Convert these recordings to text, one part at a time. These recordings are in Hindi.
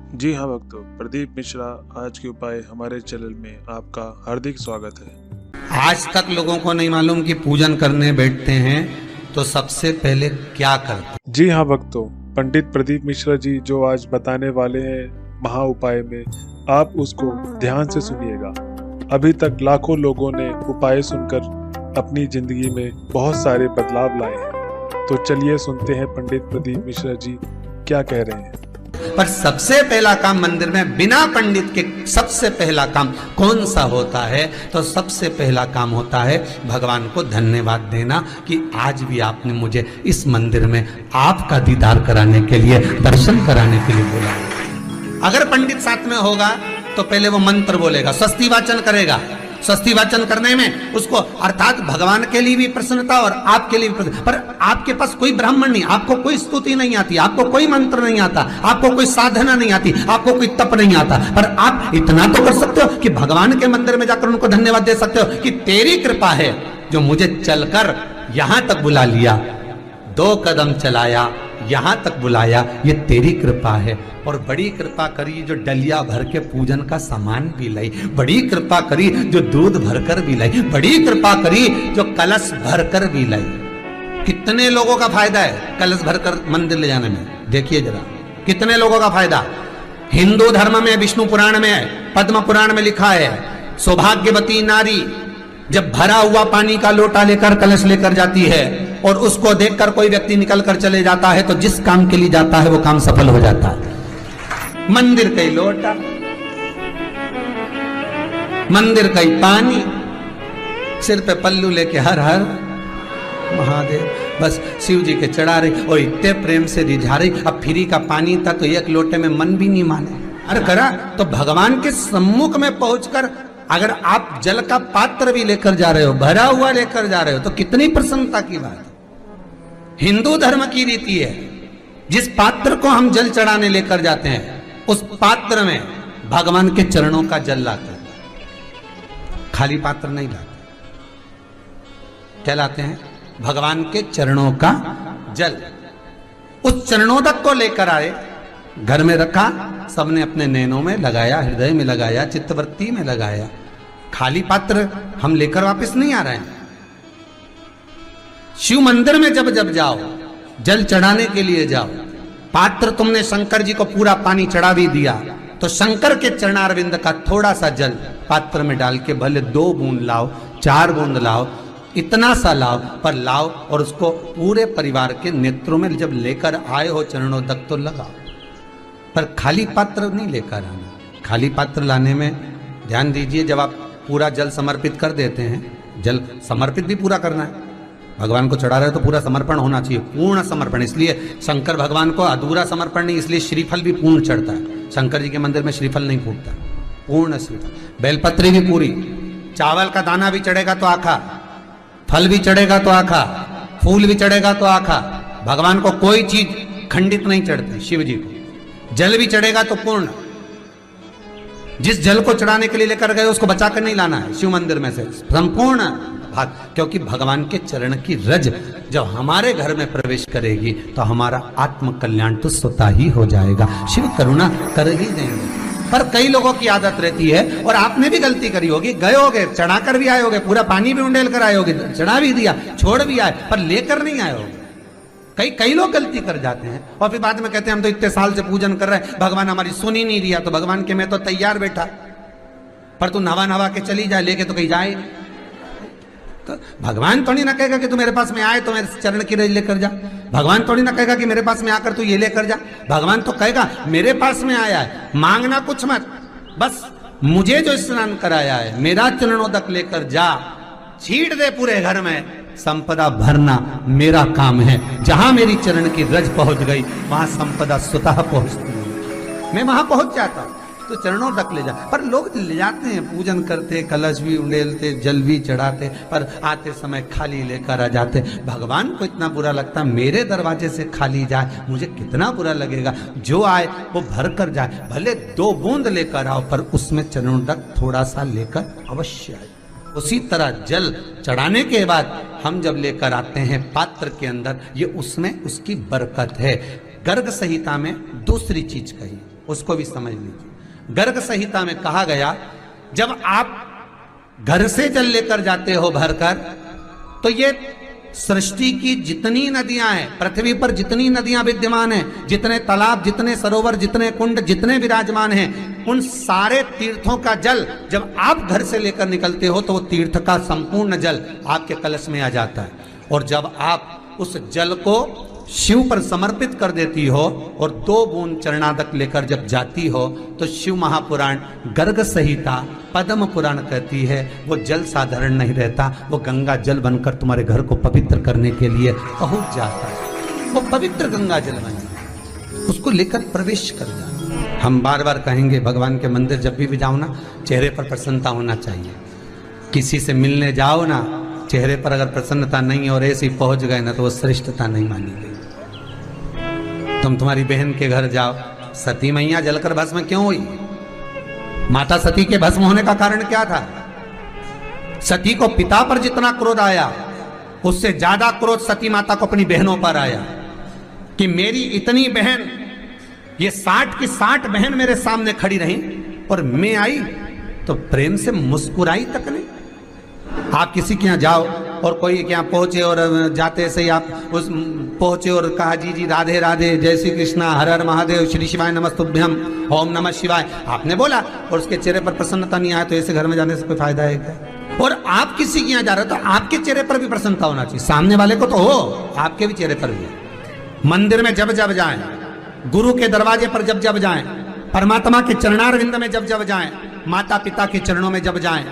जी हाँ भक्तों, प्रदीप मिश्रा आज के उपाय हमारे चैनल में आपका हार्दिक स्वागत है। आज तक लोगों को नहीं मालूम कि पूजन करने बैठते हैं तो सबसे पहले क्या करते हैं। जी हाँ भक्तों, पंडित प्रदीप मिश्रा जी जो आज बताने वाले हैं महा उपाय में, आप उसको ध्यान से सुनिएगा। अभी तक लाखों लोगों ने उपाय सुनकर अपनी जिंदगी में बहुत सारे बदलाव लाए हैं। तो चलिए सुनते हैं पंडित प्रदीप मिश्रा जी क्या कह रहे हैं। पर सबसे पहला काम मंदिर में बिना पंडित के सबसे पहला काम कौन सा होता है? तो सबसे पहला काम होता है भगवान को धन्यवाद देना कि आज भी आपने मुझे इस मंदिर में आपका दीदार कराने के लिए, दर्शन कराने के लिए बोला। अगर पंडित साथ में होगा तो पहले वो मंत्र बोलेगा, स्वस्ति वाचन करेगा। स्वस्ति वाचन करने में उसको अर्थात भगवान के लिए भी प्रसन्नता और आपके लिए भी प्रसन्नता। पर आपके पास कोई ब्राह्मण नहीं, आपको कोई स्तुति नहीं आती, आपको कोई मंत्र नहीं आता, आपको कोई साधना नहीं आती, आपको कोई तप नहीं आता, पर आप इतना तो कर सकते हो कि भगवान के मंदिर में जाकर उनको धन्यवाद दे सकते हो कि तेरी कृपा है जो मुझे चलकर यहां तक बुला लिया, 2 कदम चलाया, यहां तक बुलाया, ये तेरी कृपा है। और बड़ी कृपा करी जो डलिया भर के पूजन का सामान भी लाई, बड़ी कृपा करी जो दूध भरकर भी लाई, बड़ी कृपा करी जो कलश भरकर भी लाई। कितने लोगों का फायदा है कलश भरकर मंदिर ले जाने में? देखिए जरा कितने लोगों का फायदा। हिंदू धर्म में विष्णु पुराण में, पद्म पुराण में लिखा है, सौभाग्यवती नारी जब भरा हुआ पानी का लोटा लेकर कलश लेकर जाती है और उसको देखकर कोई व्यक्ति निकल कर चले जाता है तो जिस काम के लिए जाता है वो काम सफल हो जाता है। मंदिर का ही लोटा, मंदिर का ही पानी, सिर पे पल्लू लेके हर हर महादेव, बस शिव जी के चढ़ा रही और इतने प्रेम से रिझा रही। अब फ्री का पानी था तो एक लोटे में मन भी नहीं माने। अरे करा तो भगवान के सम्मुख में पहुंचकर अगर आप जल का पात्र भी लेकर जा रहे हो, भरा हुआ लेकर जा रहे हो, तो कितनी प्रसन्नता की बात है। हिंदू धर्म की रीति है, जिस पात्र को हम जल चढ़ाने लेकर जाते हैं उस पात्र में भगवान के चरणों का जल लाते हैं, खाली पात्र नहीं लाते। क्या लाते हैं? भगवान के चरणों का जल। उस चरणों तक को लेकर आए, घर में रखा, सबने अपने नैनों में लगाया, हृदय में लगाया, चित्तवृत्ति में लगाया। खाली पात्र हम लेकर वापस नहीं आ रहे हैं। शिव मंदिर में जब जब जाओ, जल चढ़ाने के लिए जाओ, पात्र तुमने शंकर जी को पूरा पानी चढ़ा भी दिया तो शंकर के चरणारविंद का थोड़ा सा जल पात्र में डाल के भले 2 बूंद लाओ, 4 बूंद लाओ, इतना सा लाओ, पर लाओ और उसको पूरे परिवार के नेत्रों में जब लेकर आए हो चरणों तक तो लगाओ। पर खाली पात्र नहीं लेकर आना। खाली पात्र लाने में ध्यान दीजिए, जब आप पूरा जल समर्पित कर देते हैं, जल समर्पित भी पूरा करना है, भगवान को चढ़ा रहे हो तो पूरा समर्पण होना चाहिए, पूर्ण समर्पण। इसलिए शंकर भगवान को अधूरा समर्पण नहीं, इसलिए श्रीफल भी पूर्ण चढ़ता है। शंकर जी के मंदिर में श्रीफल नहीं फूटता, पूर्ण श्रीफल। बेलपत्री भी पूरी, चावल का दाना भी चढ़ेगा तो आखा, फल भी चढ़ेगा तो आखा, फूल भी चढ़ेगा तो आखा। भगवान को कोई चीज खंडित नहीं चढ़ती, शिव जी को जल भी चढ़ेगा तो पूर्ण। जिस जल को चढ़ाने के लिए लेकर गए उसको बचा कर नहीं लाना है शिव मंदिर में से, संपूर्ण भाग। क्योंकि भगवान के चरण की रज जब हमारे घर में प्रवेश करेगी तो हमारा आत्म कल्याण तो स्वतः ही हो जाएगा। शिव करुणा कर ही देंगे। पर कई लोगों की आदत रहती है, और आपने भी गलती करी होगी, गए होगे, चढ़ा कर भी आए होगे, पूरा पानी भी उंडेल कर आए होगे, चढ़ा भी दिया, छोड़ भी आए, पर लेकर नहीं आए होगे। कई लोग गलती कर जाते हैं और फिर बाद में कहते हैं हम तो इतने साल से पूजन कर रहे हैं, भगवान हमारी सुन ही नहीं दिया। तो भगवान के मैं तो तैयार बैठा, पर तू नवा के चली जाए, लेके तो कहीं जाए। तो भगवान थोड़ी ना कहेगा कि तू मेरे पास में आए तो मेरे चरण की रज लेकर जा। भगवान थोड़ी ना कहेगा कि मेरे पास में आकर तू ये लेकर जा। भगवान तो कहेगा मेरे पास में आया है, मांगना कुछ मत, बस मुझे जो स्नान कराया है मेरा चरणों तक लेकर जा, छीट दे पूरे घर में, संपदा भरना मेरा काम है। जहां मेरी चरण की रज पहुंच गई वहां संपदा स्वतः पहुंचती है, मैं वहां पहुंच जाता हूं। तो चरणों तक ले जा। पर लोग ले जाते हैं, पूजन करते, कलश भी उंडेलते, जल भी चढ़ाते, पर आते समय खाली लेकर आ जाते। भगवान को इतना बुरा लगता, मेरे दरवाजे से खाली जाए, मुझे कितना बुरा लगेगा। जो आए वो भर कर जाए, भले 2 बूंद लेकर आओ, पर उसमें चरणों तक थोड़ा सा लेकर अवश्य आए। उसी तरह जल चढ़ाने के बाद हम जब लेकर आते हैं पात्र के अंदर, ये उसमें उसकी बरकत है। गर्ग संहिता में दूसरी चीज कही, उसको भी समझ लीजिए। गर्ग संहिता में कहा गया, जब आप घर से जल लेकर जाते हो भरकर, तो ये सृष्टि की जितनी नदियां हैं, पृथ्वी पर जितनी नदियां विद्यमान हैं, जितने तालाब, जितने सरोवर, जितने कुंड, जितने विराजमान हैं, उन सारे तीर्थों का जल जब आप घर से लेकर निकलते हो तो वो तीर्थ का संपूर्ण जल आपके कलश में आ जाता है। और जब आप उस जल को शिव पर समर्पित कर देती हो और 2 बूंद चरणादक लेकर जब जाती हो, तो शिव महापुराण, गर्ग संहिता, पद्म पुराण कहती है वो जल साधारण नहीं रहता, वो गंगा जल बनकर तुम्हारे घर को पवित्र करने के लिए पहुंच जाता है। वो पवित्र गंगा जल बन जाता है, उसको लेकर प्रवेश कर जाता। हम बार बार कहेंगे, भगवान के मंदिर जब भी जाओ ना, चेहरे पर प्रसन्नता होना चाहिए। किसी से मिलने जाओ ना, चेहरे पर अगर प्रसन्नता नहीं और ऐसे ही पहुंच गए ना, तो वो श्रेष्ठता नहीं मानी गई। तुम तुम्हारी बहन के घर जाओ, सती मैया जलकर भस्म क्यों हुई? माता सती के भस्म होने का कारण क्या था? सती को पिता पर जितना क्रोध आया, उससे ज्यादा क्रोध सती माता को अपनी बहनों पर आया कि मेरी इतनी बहन, ये 60 की 60 बहन मेरे सामने खड़ी रही और मैं आई तो प्रेम से मुस्कुराई तक नहीं। आप किसी के यहाँ जाओ और कोई के यहाँ पहुंचे और जाते से ही आप उस पहुंचे और कहा जी जी राधे राधे, जय श्री कृष्णा, हर हर महादेव, श्री शिवाय नमस्तुभ्यम, ओम नमः शिवाय, आपने बोला और उसके चेहरे पर प्रसन्नता नहीं आया, तो ऐसे घर में जाने से कोई फायदा है क्या? और आप किसी के यहाँ जा रहे हो तो आपके चेहरे पर भी प्रसन्नता होना चाहिए, सामने वाले को तो हो, आपके भी चेहरे पर भी। मंदिर में जब जब जाएं, गुरु के दरवाजे पर जब जब जाएं, परमात्मा के चरणारविंद में जब जब जाएं, माता पिता के चरणों में जब जाएं,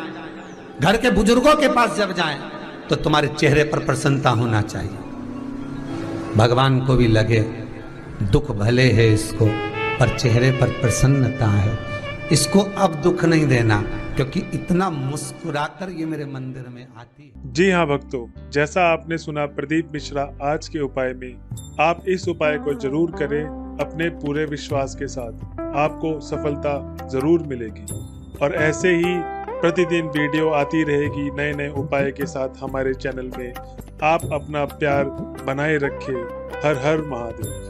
घर के बुजुर्गों के पास जब जाएं, तो तुम्हारे चेहरे पर प्रसन्नता होना चाहिए। भगवान को भी लगे दुख भले है इसको, पर चेहरे पर प्रसन्नता है, इसको अब दुख नहीं देना, क्योंकि इतना मुस्कुराकर ये मेरे मंदिर में आती है। जी हाँ भक्तों, जैसा आपने सुना प्रदीप मिश्रा आज के उपाय में, आप इस उपाय को जरूर करें अपने पूरे विश्वास के साथ, आपको सफलता जरूर मिलेगी। और ऐसे ही प्रतिदिन वीडियो आती रहेगी नए नए उपाय के साथ हमारे चैनल में। आप अपना प्यार बनाए रखें। हर हर महादेव।